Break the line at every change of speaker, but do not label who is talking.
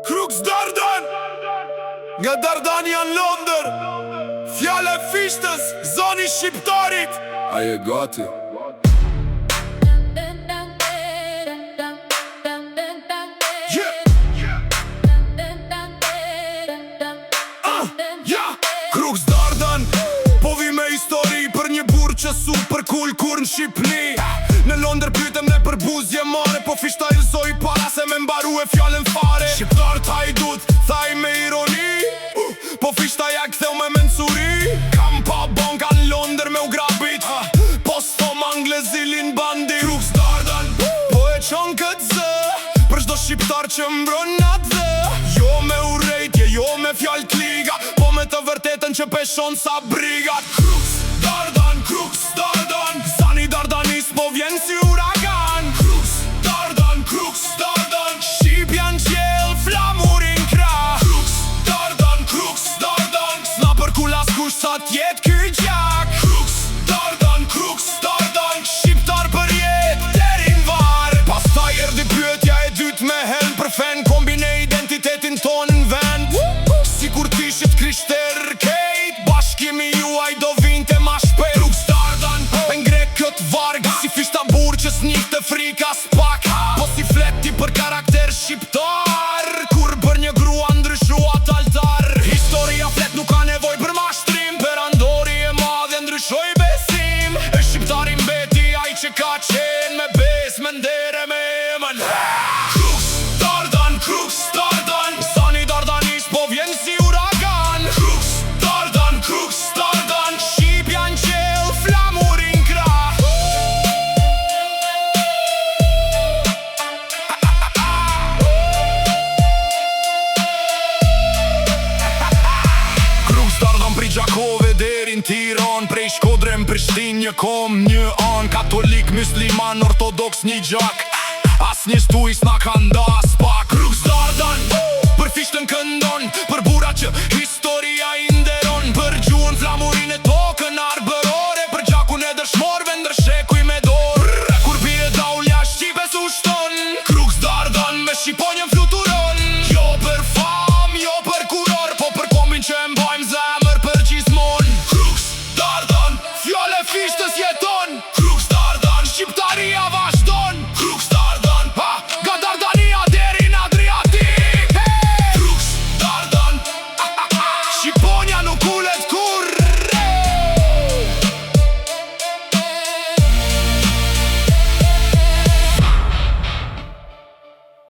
Crux Dardan, nga Dardania në Londër. Fjala e fishtës, zoni shqiptarit. A je gati? Crux Dardan, po vi me histori për një burë që super cool kur në Shqipni. Në Londër pytem ne për buzje mare, po fishta ilsoj para se me mbaru e fjallën fare. Shqiptar hajdut, thaj me ironi, po fishta ja ktheu me mensuri. Kam pa banka në Londër me u grabit, po s'thom anglezilin bandit. Crux Dardan, po e qon këtë zë, për shdo shqiptar që mbron atë dhe. Jo me urejtje, jo me fjall t'liga, po me të vërtetën që peshon sa brigat. Crux Dardan, zani Dardanis po vjen si uragan. Crux Dardan, Shqipja në qjell, flamurin kra. Crux Dardan, s'na për kulas kush sa t'jet ky gjak. Crux Dardan, shqiptar për jet, derin var. Pastaj erdi pyetja e dyt me helm për fen, kombine identitetin ton në vend. Si kur tishit krishter kejt, bashkimi juaj do vinte ma shpejt. Crux Dardan, e ngre kët varg, si fishta bur që s'njik të frika s'pak. Po si fleti për karakter shqiptar, kur për një grua ndryshuat altar. Historia flet nuk ka nevoj për mashtrim, perandori e madhe ndryshoj besim. E shqiptari mbeti aj që ka qen me bes, me ndere, me emën. Crux Dardan, zani Dardanis po vjen si uragan. Crux Dardan, Shqipja në qell, flamurin kra. Crux Dardan prej Gjakove deri në Tiran, prej Shkodre në Prishtin një kom, një an. Katolik, musliman, ortodoks, një gjak, as një stuj s'na ka nda.